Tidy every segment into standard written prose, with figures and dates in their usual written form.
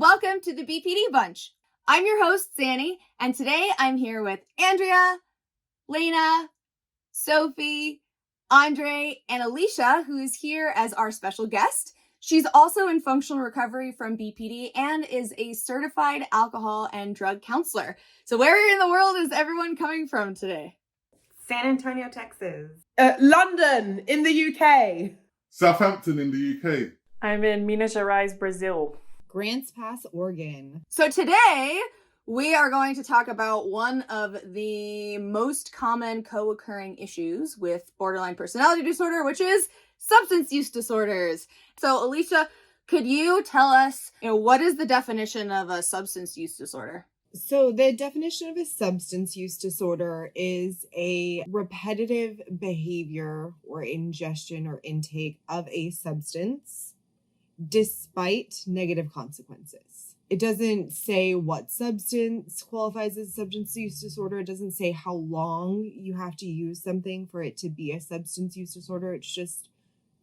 Welcome to the BPD Bunch. I'm your host, Xannie, and today I'm here with Andrea, Lena, Sophie, André, and Alysha, who is here as our special guest. She's also in functional recovery from BPD and is a certified alcohol and drug counselor. So where in the world is everyone coming from today? San Antonio, Texas. London in the UK. Southampton in the UK. I'm in Minas Gerais, Brazil. Grants Pass, Oregon. So today we are going to talk about one of the most common co-occurring issues with borderline personality disorder, which is substance use disorders. So Alysha, could you tell us, what is the definition of a substance use disorder? So the definition of a substance use disorder is a repetitive behavior or ingestion or intake of a substance despite negative consequences. It doesn't say what substance qualifies as a substance use disorder. It doesn't say how long you have to use something for it to be a substance use disorder. It's just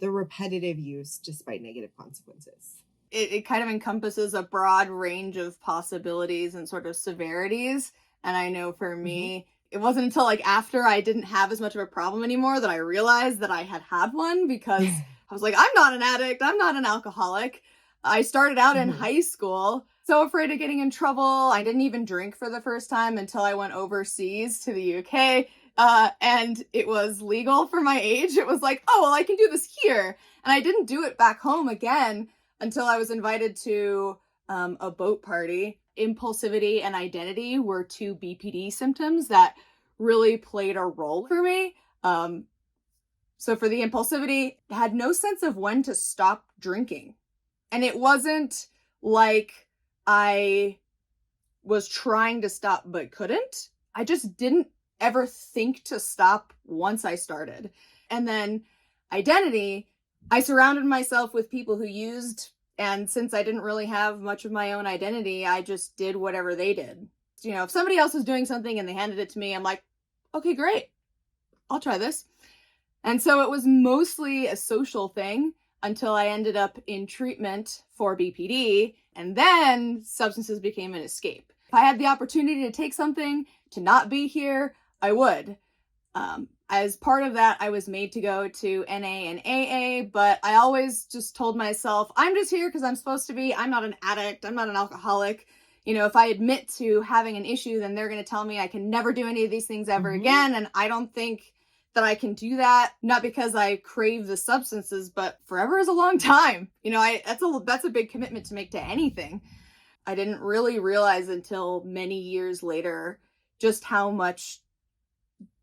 the repetitive use despite negative consequences. It kind of encompasses a broad range of possibilities and sort of severities. And I know for me, it wasn't until after I didn't have as much of a problem anymore that I realized that I had one, because I was like, I'm not an addict. I'm not an alcoholic. I started out in high school, so afraid of getting in trouble. I didn't even drink for the first time until I went overseas to the UK. And it was legal for my age. It was like, oh, well, I can do this here. And I didn't do it back home again until I was invited to a boat party. Impulsivity and identity were two BPD symptoms that really played a role for me. So for the impulsivity, I had no sense of when to stop drinking. And it wasn't like I was trying to stop but couldn't. I just didn't ever think to stop once I started. And then identity, I surrounded myself with people who used, and since I didn't really have much of my own identity, I just did whatever they did. If somebody else was doing something and they handed it to me, I'm like, okay, great, I'll try this. And so it was mostly a social thing until I ended up in treatment for BPD, and then substances became an escape. If I had the opportunity to take something to not be here, I would. As part of that, I was made to go to NA and AA, but I always just told myself, I'm just here because I'm supposed to be. I'm not an addict. I'm not an alcoholic. If I admit to having an issue, then they're going to tell me I can never do any of these things ever again. And I don't think that I can do that, not because I crave the substances, but forever is a long time. That's a big commitment to make to anything. I didn't really realize until many years later just how much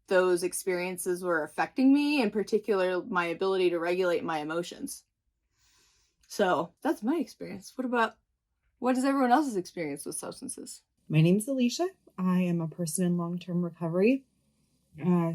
those experiences were affecting me, in particular, my ability to regulate my emotions. So that's my experience. What is everyone else's experience with substances? My name's Alysha. I am a person in long-term recovery.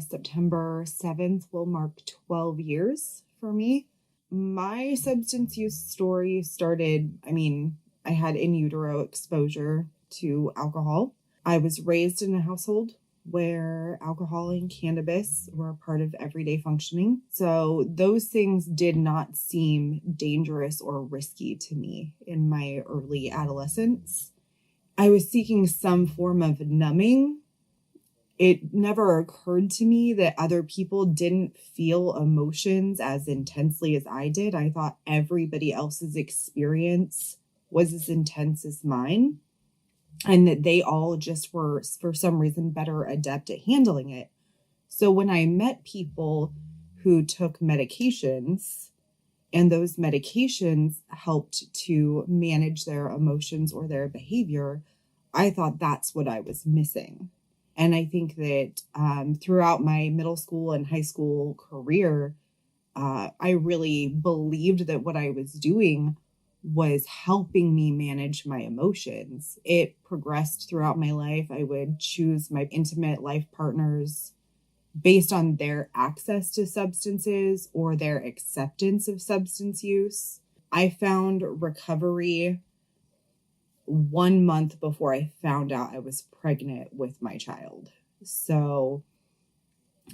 September 7th will mark 12 years for me. My substance use story started, I had in utero exposure to alcohol. I was raised in a household where alcohol and cannabis were a part of everyday functioning. So those things did not seem dangerous or risky to me in my early adolescence. I was seeking some form of numbing. It never occurred to me that other people didn't feel emotions as intensely as I did. I thought everybody else's experience was as intense as mine, and that they all just were, for some reason, better adept at handling it. So when I met people who took medications, and those medications helped to manage their emotions or their behavior, I thought that's what I was missing. And I think that throughout my middle school and high school career, I really believed that what I was doing was helping me manage my emotions. It progressed throughout my life. I would choose my intimate life partners based on their access to substances or their acceptance of substance use. I found recovery 1 month before I found out I was pregnant with my child. So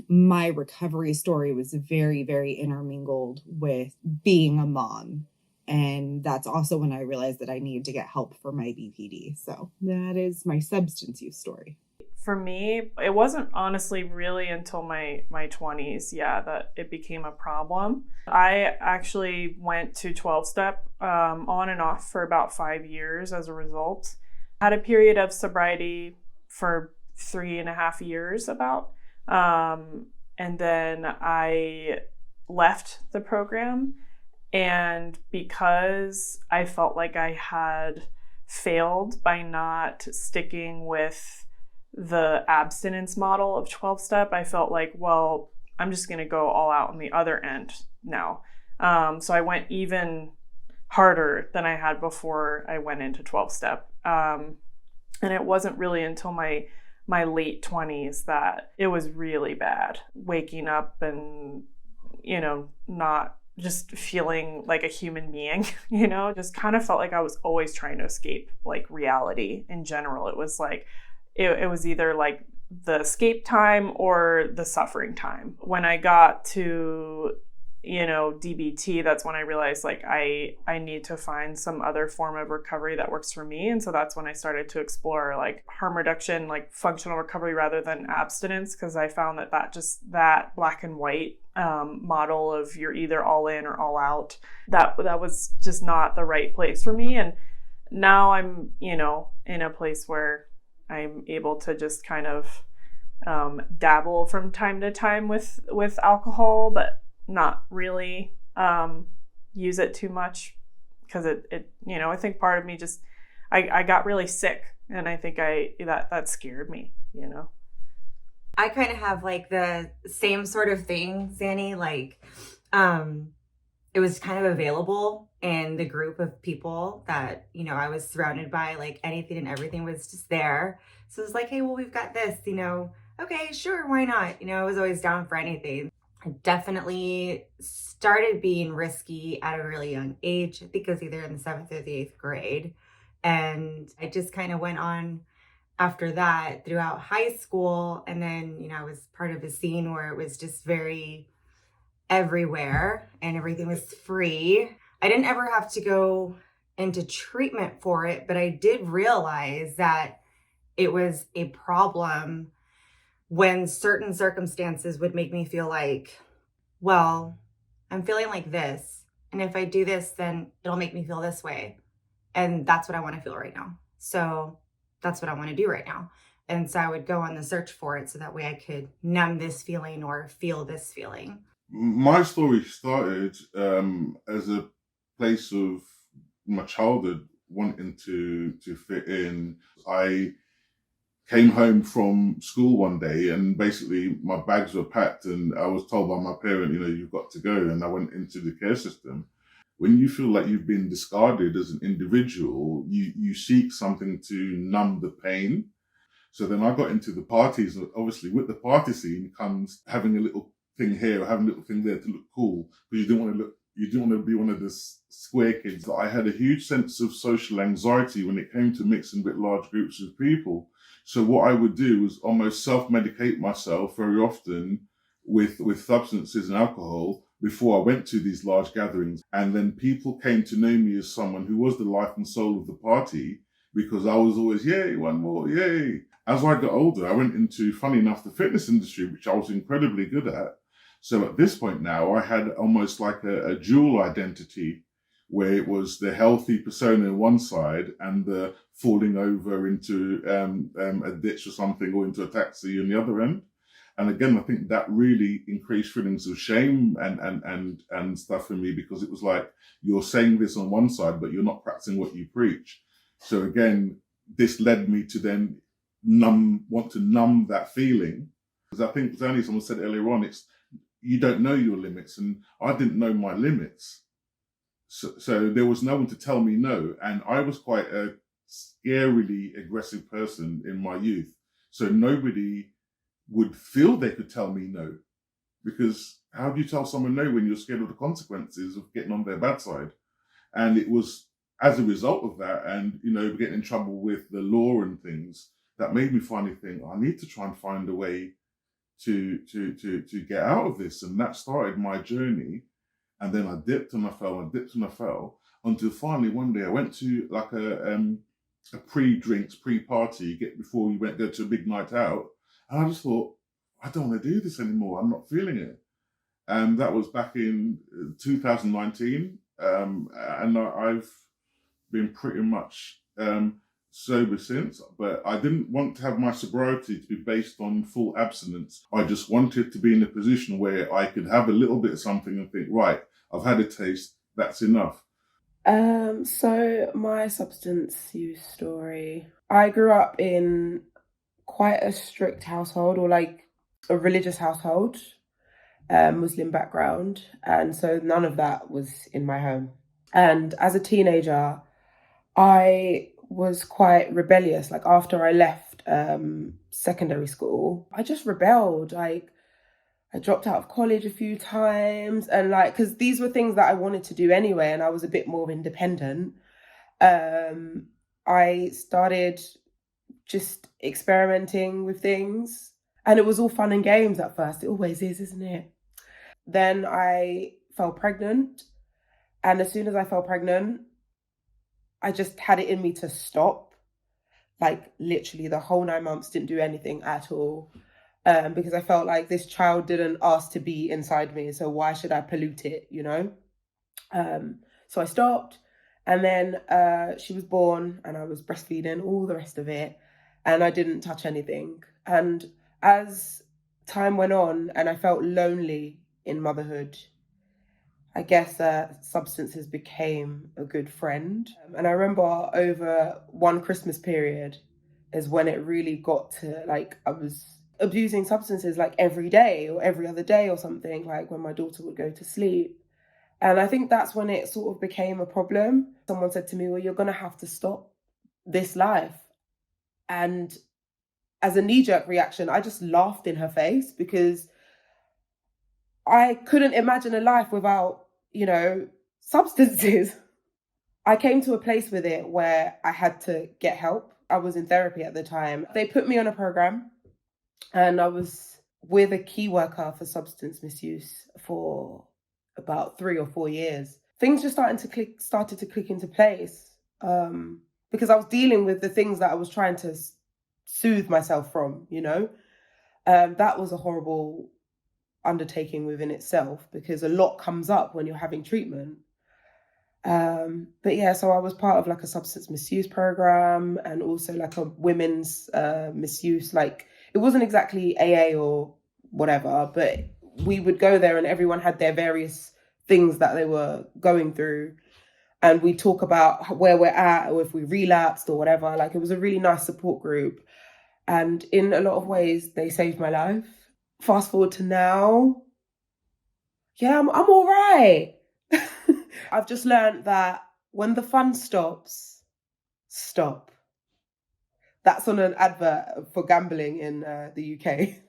my recovery story was very, very intermingled with being a mom And that's also when I realized that I needed to get help for my BPD. So that is my substance use story. For me, it wasn't honestly really until my 20s, that it became a problem. I actually went to 12-step on and off for about 5 years as a result. Had a period of sobriety for 3.5 years about. And then I left the program. And because I felt like I had failed by not sticking with the abstinence model of 12-step, I felt like, well, I'm just going to go all out on the other end now. So I went even harder than I had before I went into 12-step. And it wasn't really until my late 20s that it was really bad. Waking up and, not just feeling like a human being, just kind of felt like I was always trying to escape like reality in general. It was like, it was either like the escape time or the suffering time. When I got to, DBT, that's when I realized like I need to find some other form of recovery that works for me. And so that's when I started to explore like harm reduction, like functional recovery rather than abstinence, because I found that black and white model of you're either all in or all out, that was just not the right place for me. And now I'm, in a place where I'm able to just kind of dabble from time to time with alcohol, but not really use it too much, because it I think part of me just I got really sick, and I think that scared me. I kind of have like the same sort of thing, Xannie. Like, it was kind of available in the group of people that, I was surrounded by. Like anything and everything was just there. So it was like, hey, well, we've got this, okay, sure, why not? I was always down for anything. I definitely started being risky at a really young age. I think it was either in the 7th or the 8th grade. And I just kind of went on after that throughout high school. And then, I was part of a scene where it was just very everywhere and everything was free. I didn't ever have to go into treatment for it, but I did realize that it was a problem when certain circumstances would make me feel like, well, I'm feeling like this. And if I do this, then it'll make me feel this way. And that's what I want to feel right now. So that's what I want to do right now. And so I would go on the search for it so that way I could numb this feeling or feel this feeling. My story started as a place of my childhood wanting to fit in. I came home from school one day and basically my bags were packed and I was told by my parent, you've got to go. And I went into the care system. When you feel like you've been discarded as an individual, you seek something to numb the pain. So then I got into the parties. Obviously with the party scene comes having a little thing here or having a little thing there to look cool, because you didn't want to be one of the square kids. I had a huge sense of social anxiety when it came to mixing with large groups of people. So what I would do was almost self-medicate myself very often with substances and alcohol before I went to these large gatherings. And then people came to know me as someone who was the life and soul of the party, because I was always, yay, one more, yay. As I got older, I went into, funny enough, the fitness industry, which I was incredibly good at. So at this point now, I had almost like a dual identity, where it was the healthy persona on one side and the falling over into a ditch or something, or into a taxi on the other end. And again, I think that really increased feelings of shame and stuff for me, because it was like, you're saying this on one side, but you're not practicing what you preach. So again, this led me to then want to numb that feeling. Because I think, Xannie, someone said earlier on, you don't know your limits, and I didn't know my limits. So there was no one to tell me no. And I was quite a scarily aggressive person in my youth. So nobody would feel they could tell me no, because how do you tell someone no when you're scared of the consequences of getting on their bad side? And it was as a result of that, and getting in trouble with the law and things, that made me finally think, I need to try and find a way to get out of this. And that started my journey. And then I dipped and I fell, and I dipped and I fell, until finally one day I went to like a pre-drinks, pre-party, before you go to a big night out. And I just thought, I don't want to do this anymore. I'm not feeling it. And that was back in 2019. And I've been pretty much sober since, but I didn't want to have my sobriety to be based on full abstinence. I just wanted to be in a position where I could have a little bit of something and think, right, I've had a taste, that's enough. So my substance use story. I grew up in quite a strict household, or like a religious household, Muslim background, and so none of that was in my home. And as a teenager, I was quite rebellious. Like after I left secondary school, I just rebelled. Like I dropped out of college a few times, and like, because these were things that I wanted to do anyway, and I was a bit more independent. I started just experimenting with things, and it was all fun and games at first. It always is, isn't it? Then I fell pregnant, and as soon as I fell pregnant, I just had it in me to stop. Like literally the whole 9 months, didn't do anything at all. Because I felt like this child didn't ask to be inside me, so why should I pollute it, you know? So I stopped, and then she was born, and I was breastfeeding, all the rest of it, and I didn't touch anything. And as time went on, and I felt lonely in motherhood, I guess substances became a good friend. And I remember over one Christmas period is when it really got to, like, I was abusing substances like every day or every other day or something, like when my daughter would go to sleep. And I think that's when it sort of became a problem. Someone said to me, well, you're going to have to stop this life. And as a knee-jerk reaction, I just laughed in her face, because I couldn't imagine a life without, you know, substances. I came to a place with it where I had to get help. I was in therapy at the time. They put me on a program, and I was with a key worker for substance misuse for about 3 or 4 years. Things just started to click into place, because I was dealing with the things that I was trying to soothe myself from, you know. That was a horrible undertaking within itself, because a lot comes up when you're having treatment. But yeah, so I was part of like a substance misuse program, and also like a women's misuse. Like, it wasn't exactly AA or whatever, but we would go there and everyone had their various things that they were going through, and we talk about where we're at, or if we relapsed or whatever. Like, it was a really nice support group, and in a lot of ways they saved my life. Fast forward to now, yeah, I'm all right. I've just learned that when the fun stops, stop. That's on an advert for gambling in the UK.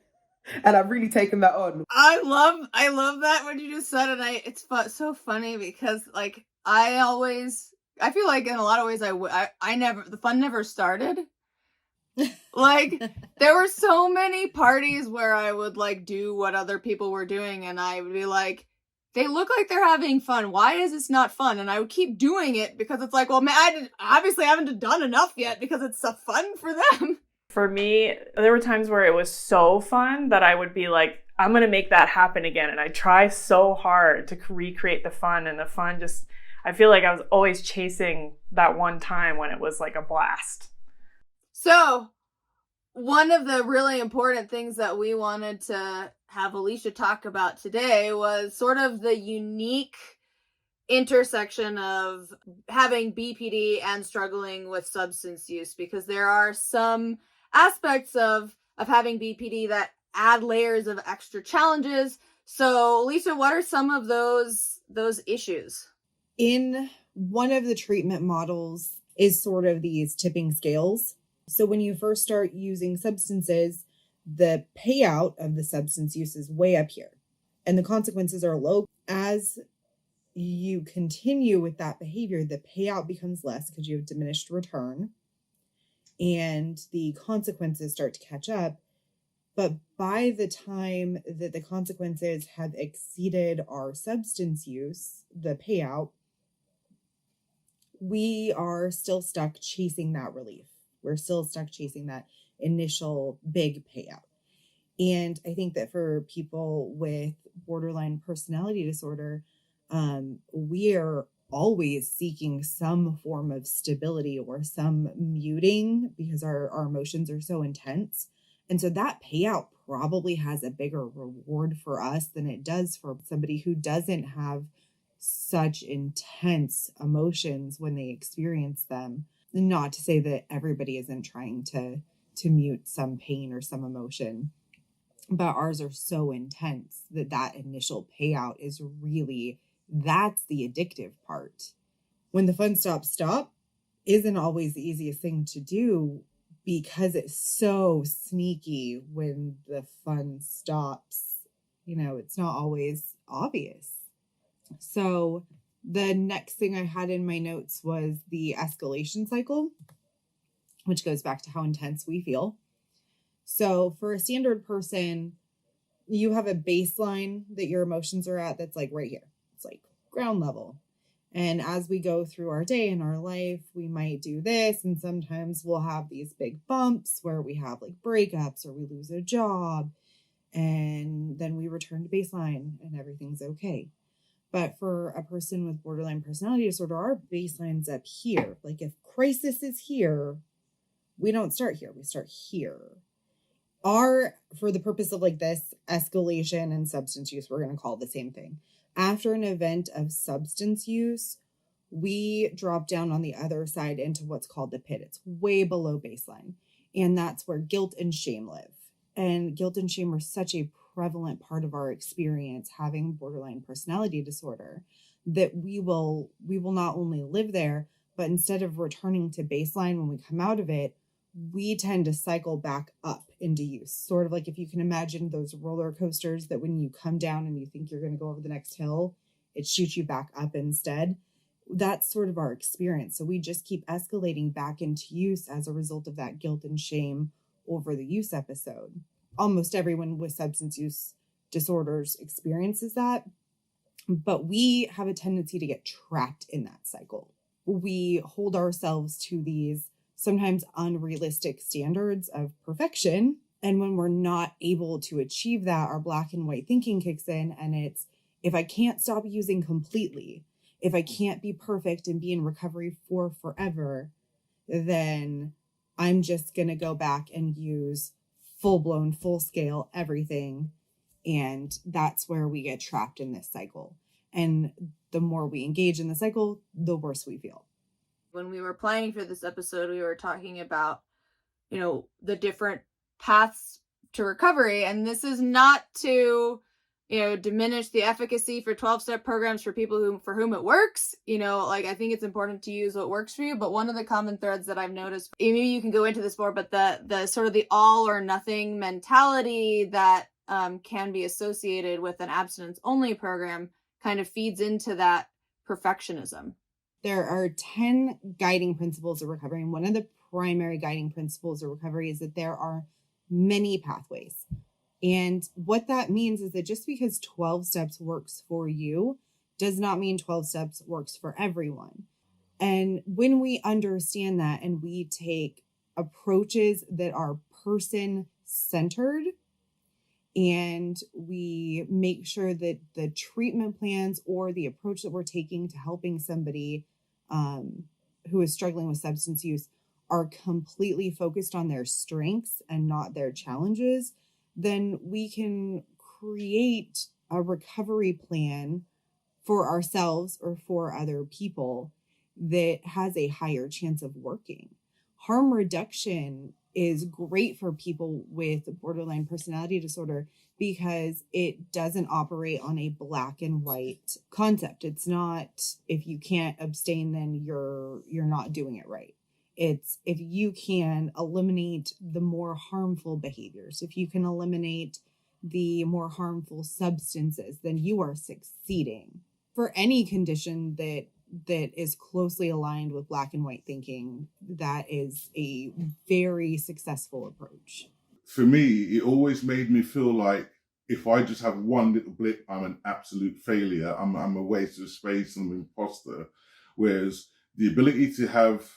And I've really taken that on. I love that what you just said, and it's so funny, because like I feel like in a lot of ways the fun never started. Like, there were so many parties where I would like do what other people were doing, and I would be like, they look like they're having fun. Why is this not fun? And I would keep doing it, because it's like, well, man, I haven't done enough yet, because it's so fun for them. For me, there were times where it was so fun that I would be like, I'm going to make that happen again. And I try so hard to recreate the fun, and the fun just, I feel like I was always chasing that one time when it was like a blast. So, one of the really important things that we wanted to have Alysha talk about today was sort of the unique intersection of having BPD and struggling with substance use, because there are some aspects of having BPD that add layers of extra challenges. So, Alysha, what are some of those issues? In one of the treatment models is sort of these tipping scales. So when you first start using substances, the payout of the substance use is way up here, and the consequences are low. As you continue with that behavior, the payout becomes less because you have diminished return, and the consequences start to catch up. But by the time that the consequences have exceeded our substance use, the payout, we are still stuck chasing that relief. We're still stuck chasing that initial big payout. And I think that for people with borderline personality disorder, we are always seeking some form of stability or some muting because our emotions are so intense. And so that payout probably has a bigger reward for us than it does for somebody who doesn't have such intense emotions when they experience them. Not to say that everybody isn't trying to mute some pain or some emotion, but ours are so intense that initial payout is really, that's the addictive part. When the fun stop isn't always the easiest thing to do because it's so sneaky when the fun stops. It's not always obvious. So the next thing I had in my notes was the escalation cycle, which goes back to how intense we feel. So for a standard person, you have a baseline that your emotions are at that's like right here. It's like ground level. And as we go through our day and our life, we might do this. And sometimes we'll have these big bumps where we have like breakups or we lose a job. And then we return to baseline and everything's okay. But for a person with borderline personality disorder, our baseline's up here. Like if crisis is here, we don't start here. We start here. For the purpose of like this escalation and substance use, we're going to call it the same thing. After an event of substance use, we drop down on the other side into what's called the pit. It's way below baseline. And that's where guilt and shame live. And guilt and shame are such a prevalent part of our experience having borderline personality disorder that we will not only live there, but instead of returning to baseline when we come out of it, we tend to cycle back up into use. Sort of like if you can imagine those roller coasters that when you come down and you think you're going to go over the next hill, it shoots you back up instead. That's sort of our experience. So we just keep escalating back into use as a result of that guilt and shame over the use episode. Almost everyone with substance use disorders experiences that, but we have a tendency to get trapped in that cycle. We hold ourselves to these sometimes unrealistic standards of perfection. And when we're not able to achieve that, our black and white thinking kicks in. And it's, if I can't stop using completely, if I can't be perfect and be in recovery for forever, then I'm just going to go back and use full-blown, full-scale everything. And that's where we get trapped in this cycle. And the more we engage in the cycle, the worse we feel. When we were planning for this episode, we were talking about, the different paths to recovery. And this is not to, diminish the efficacy for 12-step programs for people for whom it works. I think it's important to use what works for you. But one of the common threads that I've noticed, maybe you can go into this more, but the sort of the all or nothing mentality that can be associated with an abstinence only program kind of feeds into that perfectionism. There are 10 guiding principles of recovery. And one of the primary guiding principles of recovery is that there are many pathways. And what that means is that just because 12 steps works for you does not mean 12 steps works for everyone. And when we understand that and we take approaches that are person-centered, and we make sure that the treatment plans or the approach that we're taking to helping somebody who is struggling with substance use are completely focused on their strengths and not their challenges, then we can create a recovery plan for ourselves or for other people that has a higher chance of working. Harm reduction is great for people with borderline personality disorder because it doesn't operate on a black and white concept. It's not, if you can't abstain, then you're not doing it right. It's if you can eliminate the more harmful behaviors, if you can eliminate the more harmful substances, then you are succeeding. For any condition that is closely aligned with black and white thinking, that is a very successful approach. for me, it always made me feel like if I just have one little blip, I'm an absolute failure. I'm a waste of space. I'm an imposter. Whereas the ability to have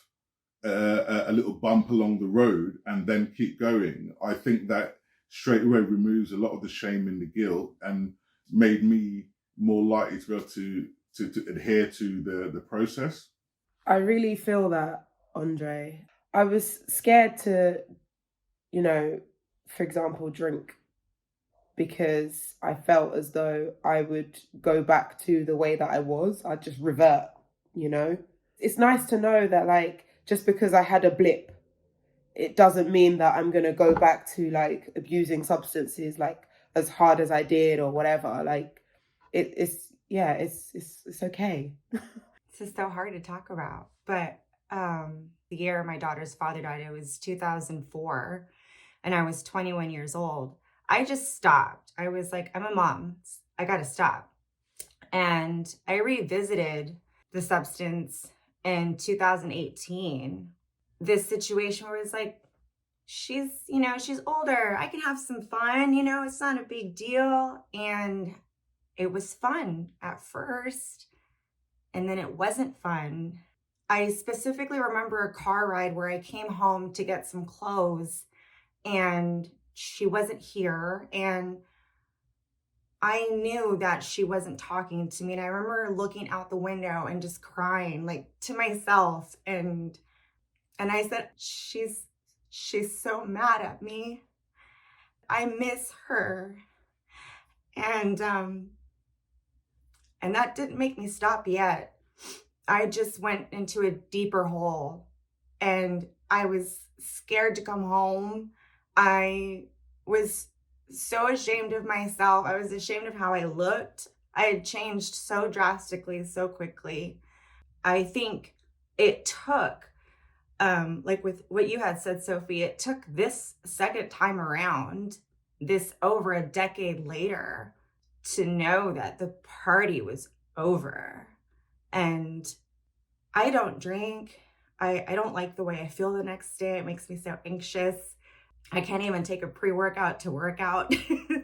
a little bump along the road and then keep going, I think that straight away removes a lot of the shame and the guilt and made me more likely to be able to adhere to the process. I really feel that, Andre. I was scared to, for example, drink, because I felt as though I would go back to the way that I was. I'd just revert, It's nice to know that, like, just because I had a blip, it doesn't mean that I'm going to go back to, like, abusing substances, like, as hard as I did or whatever. Like, it's okay. This is so hard to talk about. But the year my daughter's father died, it was 2004, and I was 21 years old. I just stopped. I was like, I'm a mom. I got to stop. And I revisited the substance in 2018. This situation where it's like, she's older. I can have some fun, it's not a big deal. And it was fun at first, and then it wasn't fun. I specifically remember a car ride where I came home to get some clothes and she wasn't here, and I knew that she wasn't talking to me. And I remember looking out the window and just crying, like, to myself. And I said, she's so mad at me. I miss her. And that didn't make me stop yet. I just went into a deeper hole, and I was scared to come home. I was so ashamed of myself. I was ashamed of how I looked. I had changed so drastically, so quickly. I think it took, like with what you had said, Sophie, it took this second time around, this over a decade later, to know that the party was over. And I don't drink. I don't like the way I feel the next day. It makes me so anxious. I can't even take a pre-workout to work out.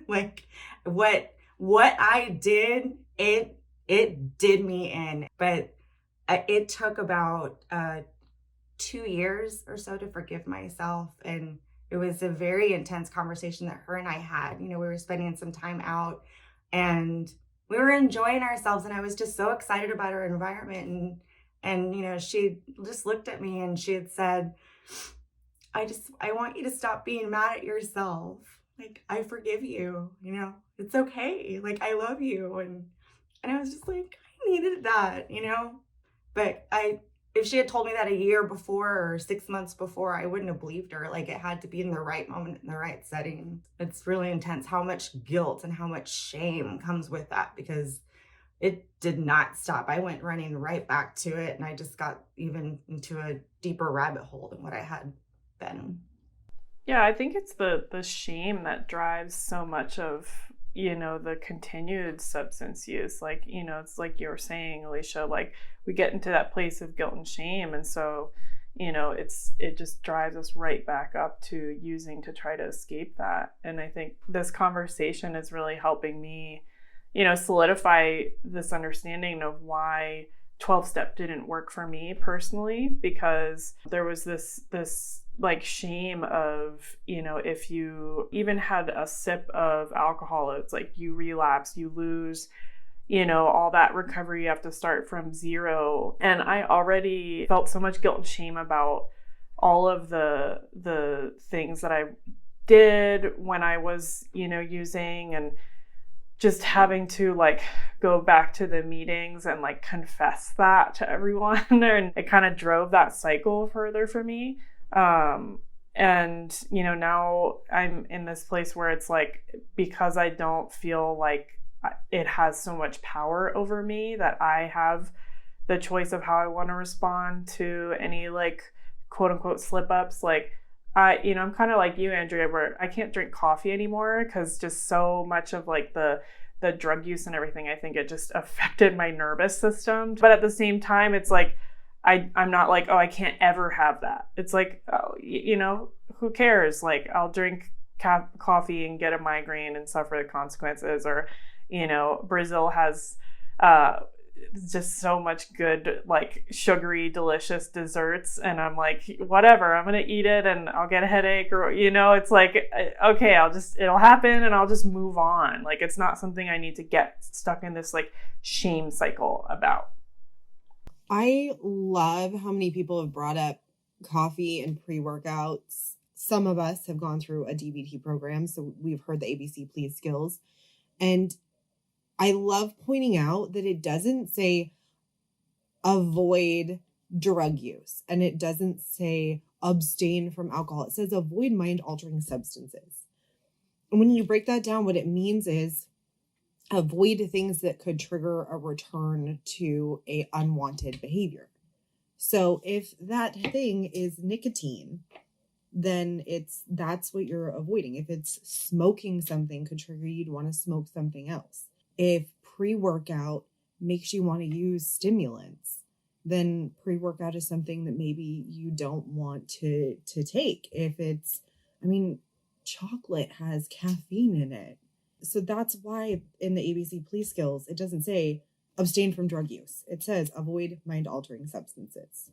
Like, what I did, it did me in. But it took about 2 years or so to forgive myself. And it was a very intense conversation that her and I had. We were spending some time out and we were enjoying ourselves, and I was just so excited about our environment. And she just looked at me and she had said, I want you to stop being mad at yourself. Like, I forgive you, it's okay. Like, I love you. And I was just like, I needed that, but if she had told me that a year before or 6 months before, I wouldn't have believed her. Like, it had to be in the right moment, in the right setting. It's really intense how much guilt and how much shame comes with that, because it did not stop. I went running right back to it, and I just got even into a deeper rabbit hole than what I had been. Yeah, I think it's the shame that drives so much of, the continued substance use. Like, it's like you were saying, Alysha, like, we get into that place of guilt and shame. And so, it just drives us right back up to using to try to escape that. And I think this conversation is really helping me, solidify this understanding of why 12-step didn't work for me personally, because there was this like shame of, if you even had a sip of alcohol, it's like you relapse, you lose, all that recovery, you have to start from zero. And I already felt so much guilt and shame about all of the things that I did when I was, using, and just having to like go back to the meetings and like confess that to everyone. And it kind of drove that cycle further for me. And now I'm in this place where it's like, because I don't feel like it has so much power over me, that I have the choice of how I want to respond to any like quote unquote slip ups. Like, I'm kind of like you, Andrea, where I can't drink coffee anymore because just so much of like the drug use and everything, I think it just affected my nervous system. But at the same time, it's like, I'm not like, oh, I can't ever have that. It's like, oh, who cares? Like, I'll drink coffee and get a migraine and suffer the consequences. Or, Brazil has just so much good, like, sugary, delicious desserts. And I'm like, whatever, I'm going to eat it and I'll get a headache, or, it's like, okay, it'll happen and I'll just move on. Like, it's not something I need to get stuck in this, like, shame cycle about. I love how many people have brought up coffee and pre-workouts. Some of us have gone through a DBT program, so we've heard the ABC Please skills. And I love pointing out that it doesn't say avoid drug use, and it doesn't say abstain from alcohol. It says avoid mind-altering substances. And when you break that down, what it means is avoid things that could trigger a return to a unwanted behavior. So if that thing is nicotine, then that's what you're avoiding. If it's smoking something could trigger you to want to smoke something else. If pre-workout makes you want to use stimulants, then pre-workout is something that maybe you don't want to take. If chocolate has caffeine in it. So that's why in the ABC Please skills, it doesn't say abstain from drug use. It says avoid mind-altering substances.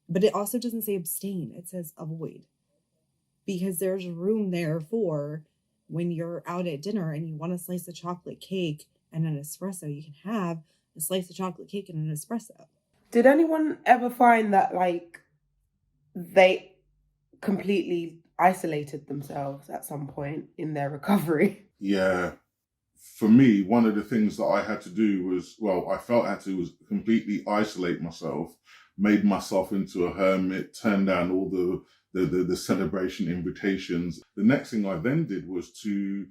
But it also doesn't say abstain. It says avoid. Because there's room there for when you're out at dinner and you want a slice of chocolate cake and an espresso, you can have a slice of chocolate cake and an espresso. Did anyone ever find that, like, they completely isolated themselves at some point in their recovery? Yeah. For me, one of the things that I had to do was completely isolate myself, made myself into a hermit, turned down all the celebration invitations. The next thing I then did was to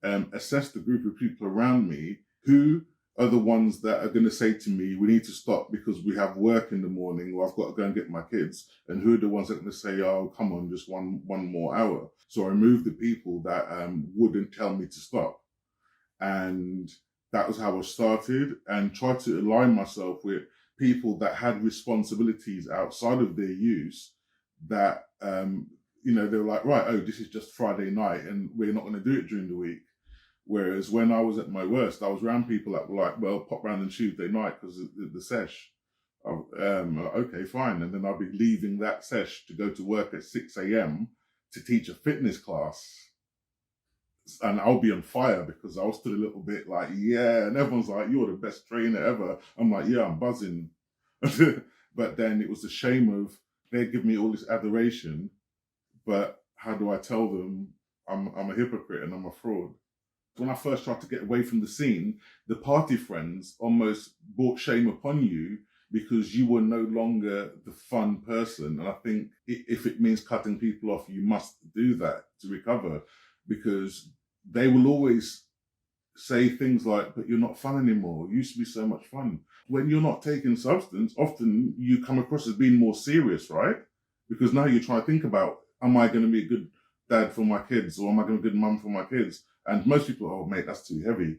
assess the group of people around me. Who are the ones that are going to say to me, we need to stop because we have work in the morning, or I've got to go and get my kids? And who are the ones that are going to say, oh, come on, just one more hour? So I removed the people that wouldn't tell me to stop. And that was how I started, and tried to align myself with people that had responsibilities outside of their use that, they were like, right, oh, this is just Friday night and we're not going to do it during the week. Whereas when I was at my worst, I was around people that were like, well, pop round on Tuesday night because of the sesh. Okay, fine. And then I'll be leaving that sesh to go to work at 6 a.m. to teach a fitness class. And I'll be on fire because I was still a little bit like, yeah. And everyone's like, you're the best trainer ever. I'm like, yeah, I'm buzzing. But then it was the shame of, they give me all this adoration, but how do I tell them I'm a hypocrite and I'm a fraud? When I first tried to get away from the scene, the party friends almost brought shame upon you because you were no longer the fun person. And I think if it means cutting people off, you must do that to recover, because they will always say things like, but you're not fun anymore. You used to be so much fun. When you're not taking substance, often you come across as being more serious, right? Because now you're trying to think about, am I going to be a good dad for my kids, or am I going to be a good mum for my kids? And most people, oh, mate, that's too heavy.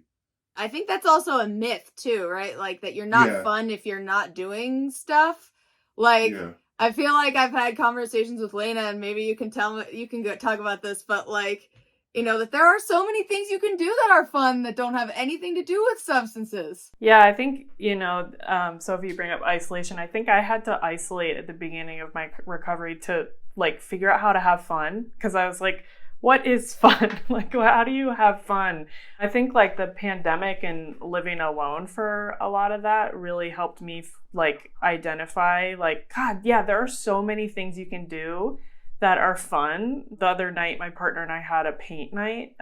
I think that's also a myth too, right? Like that you're not fun if you're not doing stuff. Like, I feel like I've had conversations with Lena, and maybe you can go talk about this, but like, that there are so many things you can do that are fun that don't have anything to do with substances. Yeah, I think, Sophie, you bring up isolation. I think I had to isolate at the beginning of my recovery to like figure out how to have fun, because I was like, what is fun? Like, how do you have fun? I think like the pandemic and living alone for a lot of that really helped me like identify like, God, yeah, there are so many things you can do that are fun. The other night, my partner and I had a paint night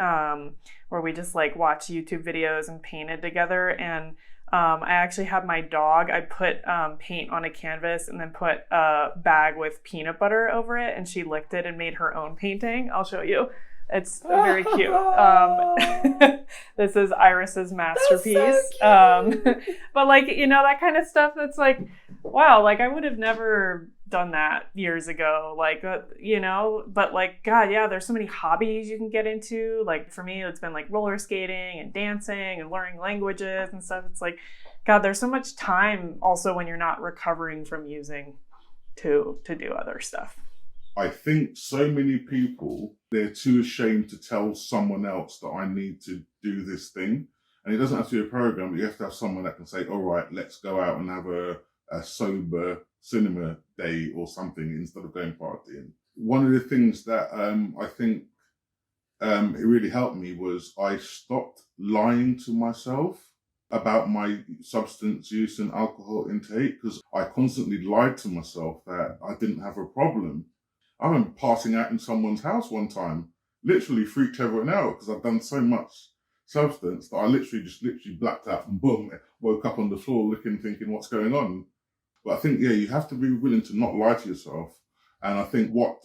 where we just like watched YouTube videos and painted together. And I actually had my dog, I put paint on a canvas and then put a bag with peanut butter over it, and she licked it and made her own painting. I'll show you. It's very cute. This is Iris's masterpiece. So but like, that kind of stuff that's like, wow, like I would have never done that years ago, like, but like, God, yeah, there's so many hobbies you can get into. Like for me, it's been like roller skating and dancing and learning languages and stuff. It's like, God, there's so much time also when you're not recovering from using to do other stuff. I think so many people, they're too ashamed to tell someone else that I need to do this thing. And it doesn't have to be a program, but you have to have someone that can say, all right, let's go out and have a sober cinema day or something instead of going partying. One of the things that I think it really helped me was I stopped lying to myself about my substance use and alcohol intake, because I constantly lied to myself that I didn't have a problem. I remember passing out in someone's house one time, literally freaked everyone out because I'd done so much substance that I literally blacked out and boom, woke up on the floor thinking what's going on. But I think, yeah, you have to be willing to not lie to yourself. And I think what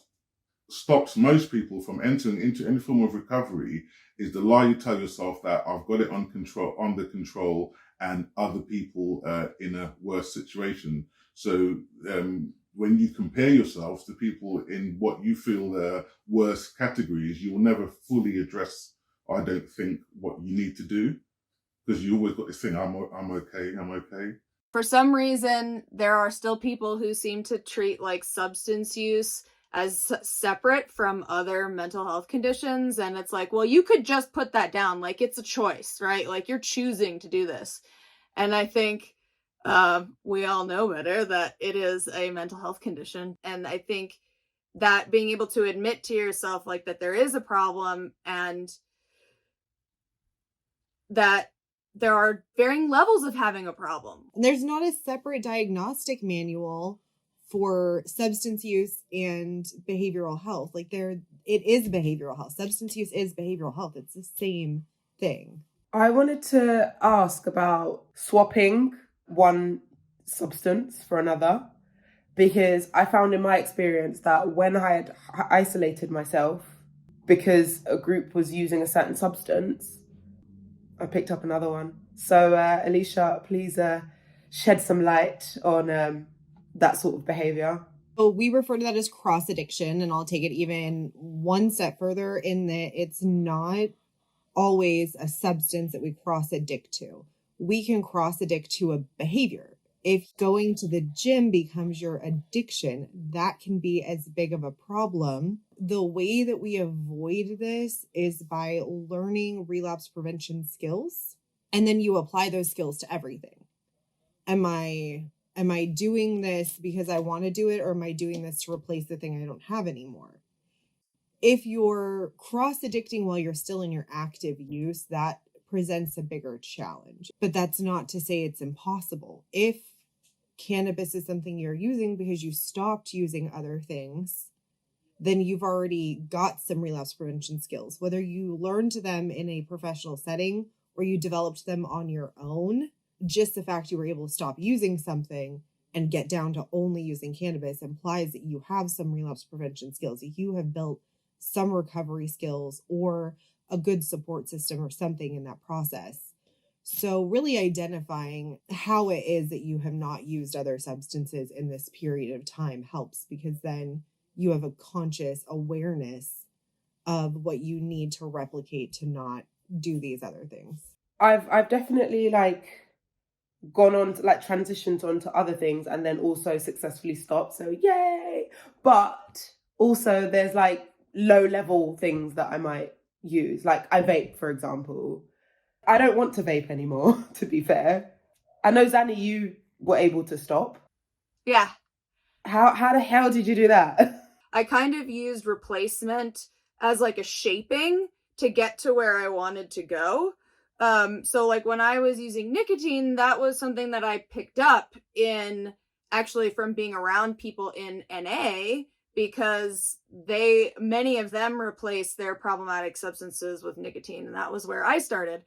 stops most people from entering into any form of recovery is the lie you tell yourself that I've got it under control, and other people in a worse situation. So when you compare yourselves to people in what you feel are worse categories, you will never fully address, I don't think, what you need to do, because you always got this thing, I'm okay. For some reason, there are still people who seem to treat like substance use as separate from other mental health conditions. And it's like, well, you could just put that down. Like, it's a choice, right? Like, you're choosing to do this. And I think we all know better that it is a mental health condition. And I think that being able to admit to yourself like that there is a problem, and that there are varying levels of having a problem. There's not a separate diagnostic manual for substance use and behavioral health. Like, it is behavioral health. Substance use is behavioral health. It's the same thing. I wanted to ask about swapping one substance for another, because I found in my experience that when I had isolated myself because a group was using a certain substance, I picked up another one. So Alysha, please shed some light on that sort of behavior. So we refer to that as cross addiction, and I'll take it even one step further in that it's not always a substance that we cross addict to. We can cross addict to a behavior. If going to the gym becomes your addiction, that can be as big of a problem. The way that we avoid this is by learning relapse prevention skills, and then you apply those skills to everything. Am I doing this because I want to do it, or am I doing this to replace the thing I don't have anymore? If you're cross-addicting while you're still in your active use, that presents a bigger challenge. But that's not to say it's impossible. If cannabis is something you're using because you stopped using other things, then you've already got some relapse prevention skills. Whether you learned them in a professional setting or you developed them on your own, just the fact you were able to stop using something and get down to only using cannabis implies that you have some relapse prevention skills, that you have built some recovery skills or a good support system or something in that process. So really identifying how it is that you have not used other substances in this period of time helps, because then you have a conscious awareness of what you need to replicate to not do these other things. I've definitely gone on to transitioned onto other things and then also successfully stopped. So yay! But also there's low level things that I might use. Like I vape, for example. I don't want to vape anymore, to be fair. I know, Xannie, you were able to stop. Yeah. How the hell did you do that? I kind of used replacement as like a shaping to get to where I wanted to go. So like when I was using nicotine, that was something that I picked up from being around people in NA, because many of them replaced their problematic substances with nicotine. And that was where I started.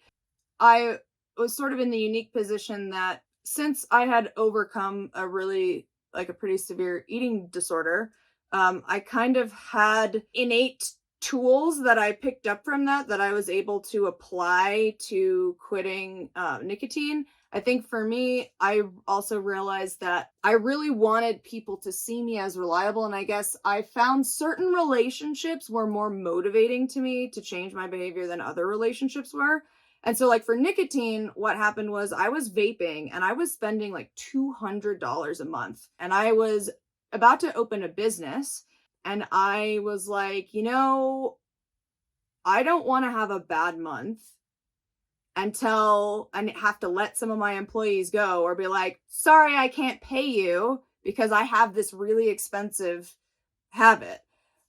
I was sort of in the unique position that since I had overcome a pretty severe eating disorder, I kind of had innate tools that I picked up from that I was able to apply to quitting nicotine. I think for me, I also realized that I really wanted people to see me as reliable. And I guess I found certain relationships were more motivating to me to change my behavior than other relationships were. And so for nicotine, what happened was I was vaping and I was spending $200 a month. And I was about to open a business. And I was like, I don't want to have a bad month until I have to let some of my employees go or be like, sorry, I can't pay you because I have this really expensive habit.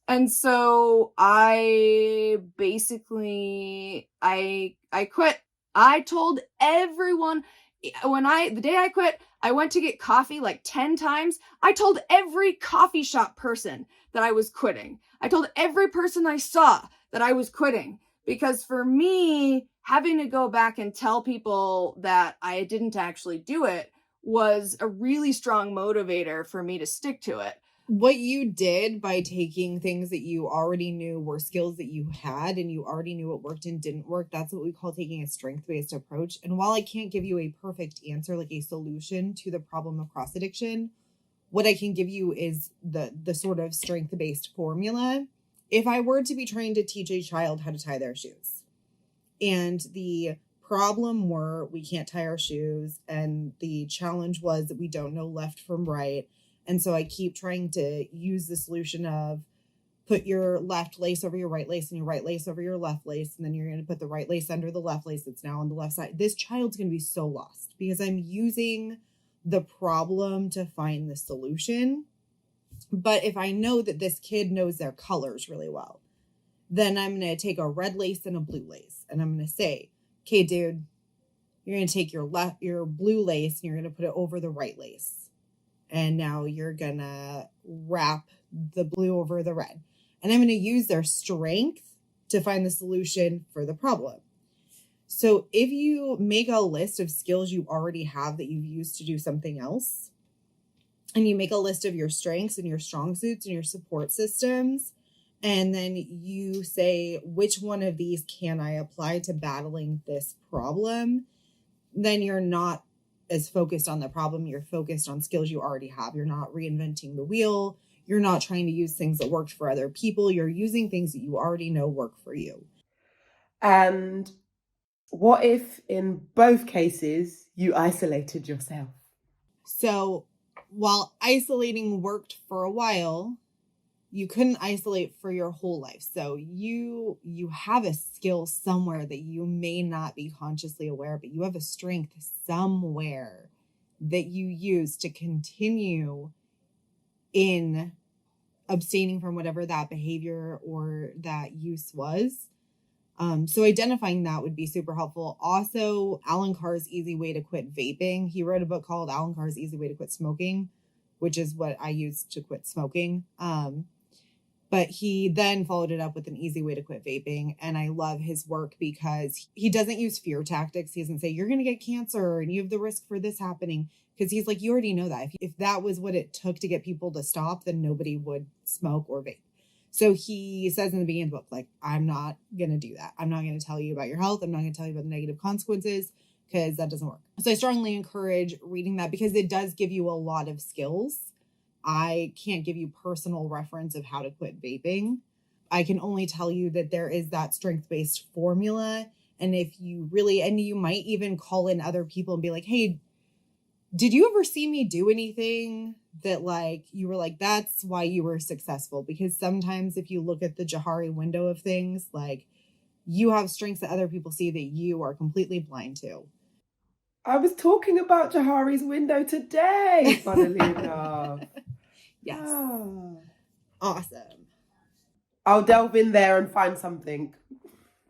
And so I basically I quit. I told everyone the day I quit, I went to get coffee like 10 times. I told every coffee shop person that I was quitting. I told every person I saw that I was quitting, because for me, having to go back and tell people that I didn't actually do it was a really strong motivator for me to stick to it. What you did by taking things that you already knew were skills that you had and you already knew what worked and didn't work, that's what we call taking a strength-based approach. And while I can't give you a perfect answer, like a solution to the problem of cross addiction, what I can give you is the sort of strength-based formula. If I were to be trying to teach a child how to tie their shoes, and the problem were we can't tie our shoes, and the challenge was that we don't know left from right, and so I keep trying to use the solution of put your left lace over your right lace and your right lace over your left lace, and then you're going to put the right lace under the left lace that's now on the left side. This child's going to be so lost because I'm using the problem to find the solution. But if I know that this kid knows their colors really well, then I'm going to take a red lace and a blue lace, and I'm going to say, okay, dude, you're going to take your blue lace and you're going to put it over the right lace. And now you're going to wrap the blue over the red. And I'm going to use their strength to find the solution for the problem. So if you make a list of skills you already have that you've used to do something else, and you make a list of your strengths and your strong suits and your support systems, and then you say, which one of these can I apply to battling this problem? Then you're not as focused on the problem. You're focused on skills you already have. You're not reinventing the wheel. You're not trying to use things that worked for other people. You're using things that you already know work for you. And what if in both cases you isolated yourself? So while isolating worked for a while, you couldn't isolate for your whole life. So you have a skill somewhere that you may not be consciously aware, but you have a strength somewhere that you use to continue in abstaining from whatever that behavior or that use was. So identifying that would be super helpful. Also, Alan Carr's Easy Way to Quit Vaping. He wrote a book called Alan Carr's Easy Way to Quit Smoking, which is what I used to quit smoking. But he then followed it up with an easy way to quit vaping. And I love his work because he doesn't use fear tactics. He doesn't say, you're going to get cancer and you have the risk for this happening. Because he's like, you already know that. If that was what it took to get people to stop, then nobody would smoke or vape. So he says in the beginning of the book, like, I'm not going to do that. I'm not going to tell you about your health. I'm not going to tell you about the negative consequences because that doesn't work. So I strongly encourage reading that because it does give you a lot of skills. I can't give you personal reference of how to quit vaping. I can only tell you that there is that strength-based formula. And if you really, and you might even call in other people and be like, hey, did you ever see me do anything that like, you were like, that's why you were successful? Because sometimes if you look at the Johari window of things, like you have strengths that other people see that you are completely blind to. I was talking about Johari's window today, funnily enough. Yes. Ah. Awesome. I'll delve in there and find something.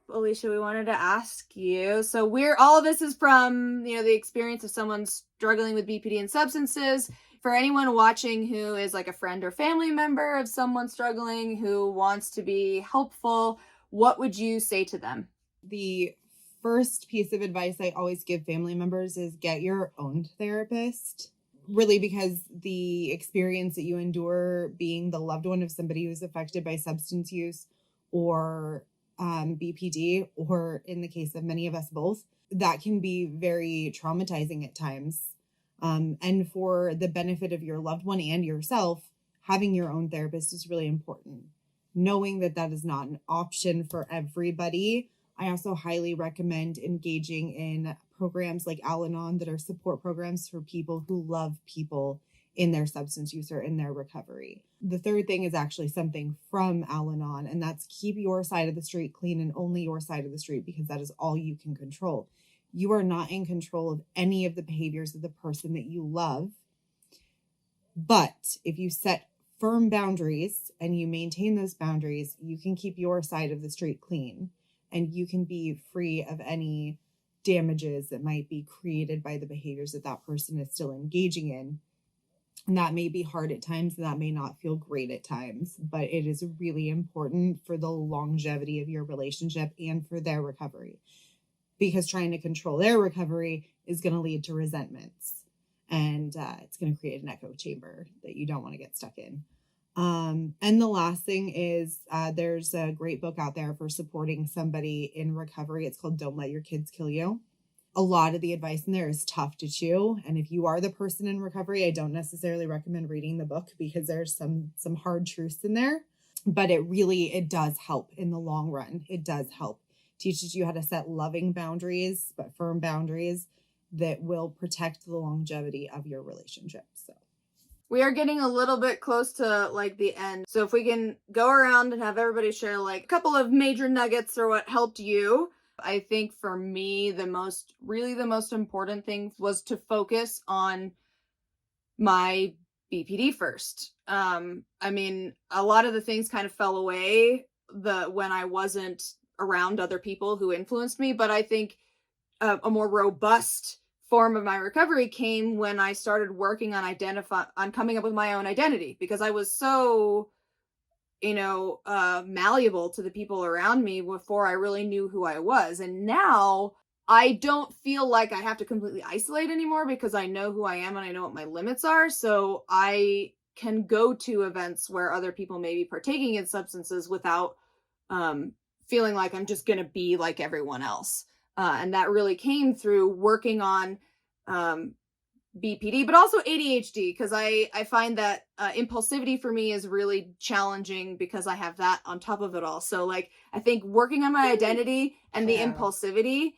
Alysha, we wanted to ask you, so all of this is from, the experience of someone struggling with BPD and substances. For anyone watching who is like a friend or family member of someone struggling who wants to be helpful, what would you say to them? The first piece of advice I always give family members is get your own therapist. Really, because the experience that you endure being the loved one of somebody who's affected by substance use or BPD, or in the case of many of us both, that can be very traumatizing at times. And for the benefit of your loved one and yourself, having your own therapist is really important. Knowing that that is not an option for everybody. I also highly recommend engaging in programs like Al-Anon that are support programs for people who love people in their substance use or in their recovery. The third thing is actually something from Al-Anon, and that's keep your side of the street clean and only your side of the street, because that is all you can control. You are not in control of any of the behaviors of the person that you love. But if you set firm boundaries and you maintain those boundaries, you can keep your side of the street clean, and you can be free of any damages that might be created by the behaviors that that person is still engaging in. And that may be hard at times, and that may not feel great at times, but it is really important for the longevity of your relationship and for their recovery, because trying to control their recovery is going to lead to resentments, and it's going to create an echo chamber that you don't want to get stuck in. And the last thing is there's a great book out there for supporting somebody in recovery. It's called Don't Let Your Kids Kill You. A lot of the advice in there is tough to chew. And if you are the person in recovery, I don't necessarily recommend reading the book, because there's some hard truths in there, but it does help in the long run. It does help. Teaches you how to set loving boundaries, but firm boundaries that will protect the longevity of your relationship. So we are getting a little bit close to like the end. So if we can go around and have everybody share like a couple of major nuggets or what helped you. I think for me, the most important thing was to focus on my BPD first. I mean, a lot of the things kind of fell away when I wasn't around other people who influenced me, but I think a more robust form of my recovery came when I started working on coming up with my own identity, because I was so malleable to the people around me before I really knew who I was. And now I don't feel like I have to completely isolate anymore, because I know who I am and I know what my limits are. So I can go to events where other people may be partaking in substances without feeling like I'm just going to be like everyone else. And that really came through working on BPD, but also ADHD, because I find that impulsivity for me is really challenging because I have that on top of it all. So like, I think working on my identity and the impulsivity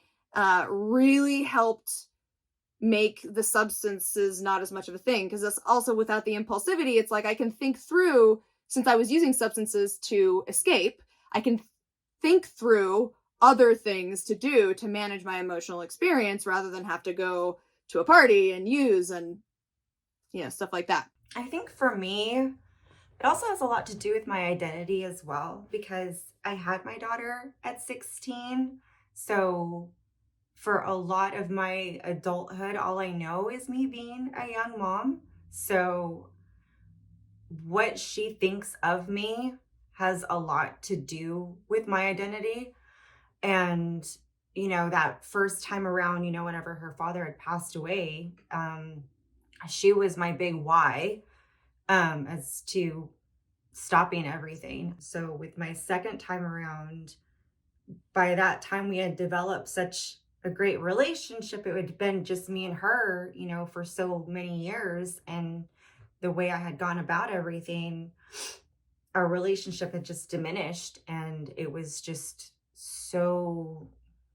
really helped make the substances not as much of a thing, because that's also, without the impulsivity, it's like I can think through, since I was using substances to escape, I can think through other things to do to manage my emotional experience rather than have to go to a party and use and stuff like that. I think for me, it also has a lot to do with my identity as well, because I had my daughter at 16. So for a lot of my adulthood, all I know is me being a young mom. So what she thinks of me has a lot to do with my identity. And that first time around, whenever her father had passed away, she was my big why as to stopping everything. So with my second time around, by that time we had developed such a great relationship. It had been just me and her, for so many years. And the way I had gone about everything, our relationship had just diminished. And it was just so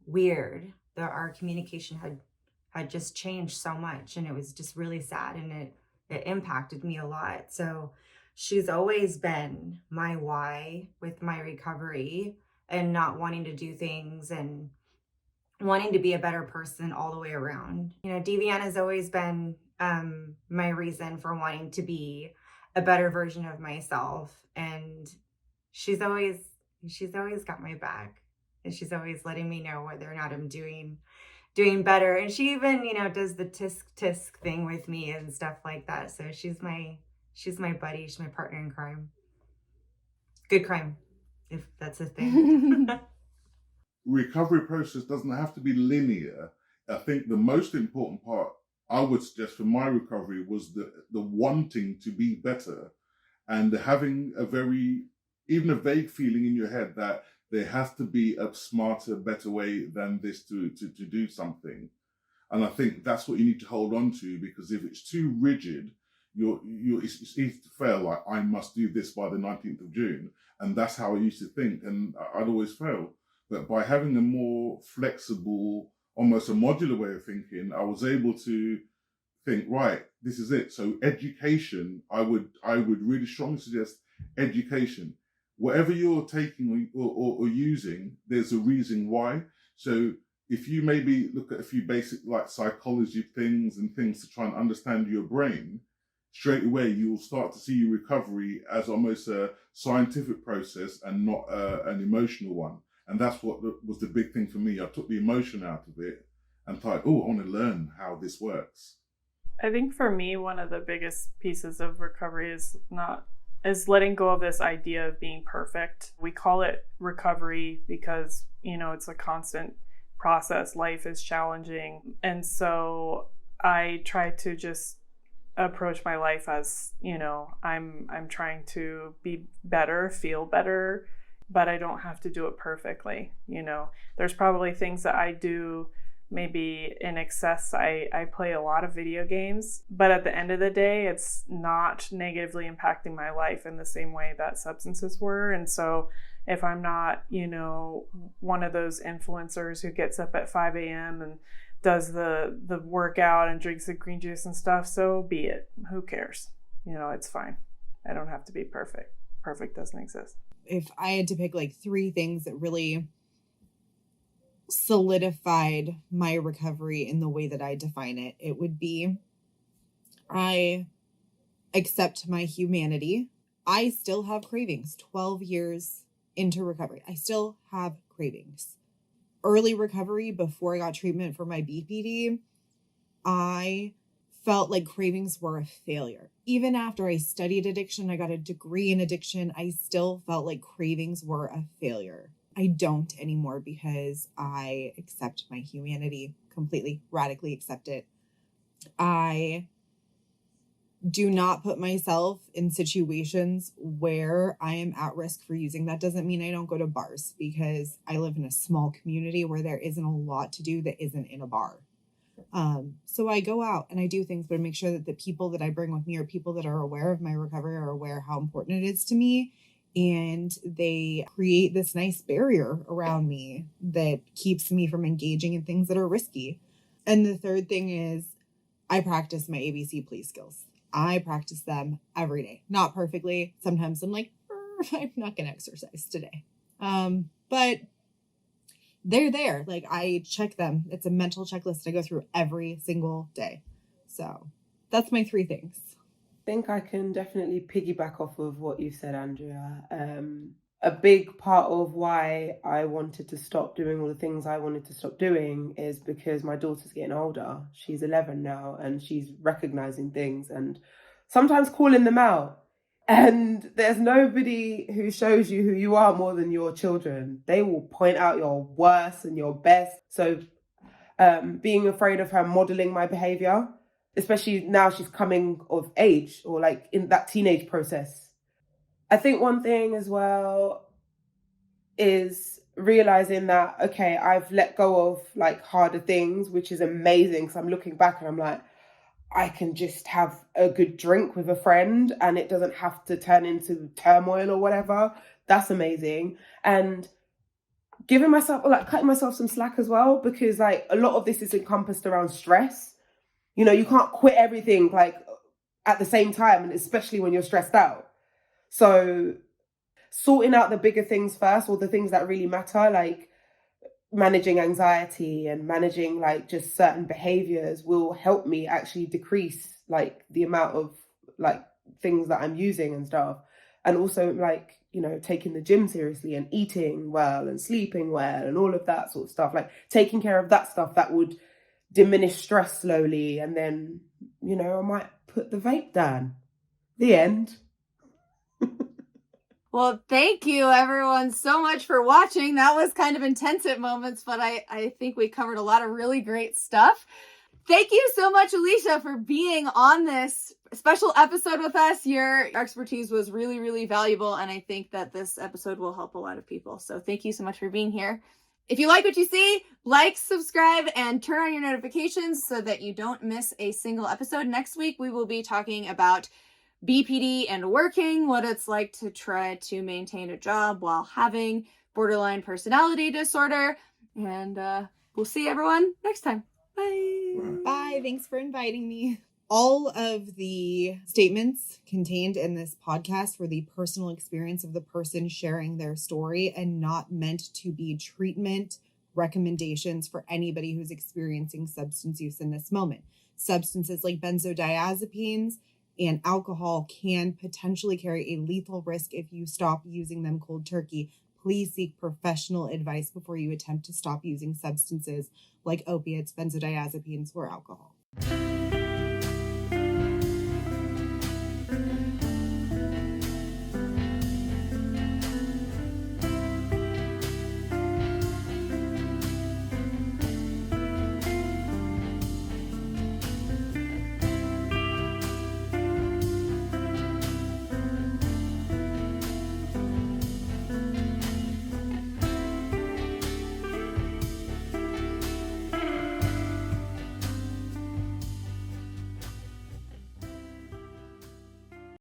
weird that our communication had just changed so much, and it was just really sad, and it impacted me a lot. So she's always been my why with my recovery, and not wanting to do things and wanting to be a better person all the way around. Deviant has always been my reason for wanting to be a better version of myself, and she's always got my back. And she's always letting me know whether or not I'm doing better. And she even, does the tisk thing with me and stuff like that. So she's my buddy. She's my partner in crime. Good crime, if that's a thing. Recovery process doesn't have to be linear. I think the most important part I would suggest for my recovery was the wanting to be better, and having even a vague feeling in your head that there has to be a smarter, better way than this to do something. And I think that's what you need to hold on to, because if it's too rigid, it's easy to fail. Like, I must do this by the 19th of June. And that's how I used to think. And I'd always fail. But by having a more flexible, almost a modular way of thinking, I was able to think, right, this is it. So education, I would really strongly suggest education. Whatever you're taking or using, there's a reason why. So if you maybe look at a few basic like psychology things and things to try and understand your brain, straight away you'll start to see your recovery as almost a scientific process and not an emotional one. And that's what was the big thing for me. I took the emotion out of it and thought, oh, I want to learn how this works. I think for me, one of the biggest pieces of recovery is letting go of this idea of being perfect. We call it recovery because, it's a constant process. Life is challenging. And so I try to just approach my life as, I'm trying to be better, feel better, but I don't have to do it perfectly. There's probably things that I do maybe in excess. I play a lot of video games, but at the end of the day, it's not negatively impacting my life in the same way that substances were. And so if I'm not, one of those influencers who gets up at 5 a.m. and does the workout and drinks the green juice and stuff, so be it. Who cares? It's fine. I don't have to be perfect. Perfect doesn't exist. If I had to pick like 3 things that really solidified my recovery in the way that I define it, it would be I accept my humanity. I still have cravings 12 years into recovery. I still have cravings. Early recovery, before I got treatment for my BPD, I felt like cravings were a failure. Even after I studied addiction, I got a degree in addiction, I still felt like cravings were a failure. I don't anymore because I accept my humanity completely, radically accept it. I do not put myself in situations where I am at risk for using. That doesn't mean I don't go to bars, because I live in a small community where there isn't a lot to do that isn't in a bar. So I go out and I do things, but I make sure that the people that I bring with me are people that are aware of my recovery, are aware how important it is to me. And they create this nice barrier around me that keeps me from engaging in things that are risky. And the third thing is I practice my ABC please skills. I practice them every day. Not perfectly. Sometimes I'm like, I'm not going to exercise today. But they're there. Like, I check them. It's a mental checklist I go through every single day. So that's my 3 things. I think I can definitely piggyback off of what you said, Andrea. A big part of why I wanted to stop doing all the things I wanted to stop doing is because my daughter's getting older. She's 11 now, and she's recognizing things and sometimes calling them out. And there's nobody who shows you who you are more than your children. They will point out your worst and your best. So being afraid of her modeling my behavior, especially now she's coming of age or like in that teenage process. I think one thing as well is realizing that, okay, I've let go of like harder things, which is amazing, because I'm looking back and I'm like, I can just have a good drink with a friend and it doesn't have to turn into turmoil or whatever. That's amazing. And giving myself, like cutting myself some slack as well, because like a lot of this is encompassed around stress. You can't quit everything like at the same time, and especially when you're stressed out. So sorting out the bigger things first, or the things that really matter, like managing anxiety and managing like just certain behaviors, will help me actually decrease like the amount of like things that I'm using and stuff. And also like, taking the gym seriously and eating well and sleeping well and all of that sort of stuff, like taking care of that stuff that would diminish stress slowly. And then, I might put the vape down. The end. Well, thank you everyone so much for watching. That was kind of intense at moments, but I think we covered a lot of really great stuff. Thank you so much, Alysha, for being on this special episode with us. Your expertise was really, really valuable, and I think that this episode will help a lot of people. So thank you so much for being here. If you like what you see, like, subscribe, and turn on your notifications so that you don't miss a single episode. Next week, we will be talking about BPD and working, what it's like to try to maintain a job while having borderline personality disorder. And we'll see everyone next time. Bye. Bye. Thanks for inviting me. All of the statements contained in this podcast were the personal experience of the person sharing their story and not meant to be treatment recommendations for anybody who's experiencing substance use in this moment. Substances like benzodiazepines and alcohol can potentially carry a lethal risk if you stop using them cold turkey. Please seek professional advice before you attempt to stop using substances like opiates, benzodiazepines, or alcohol.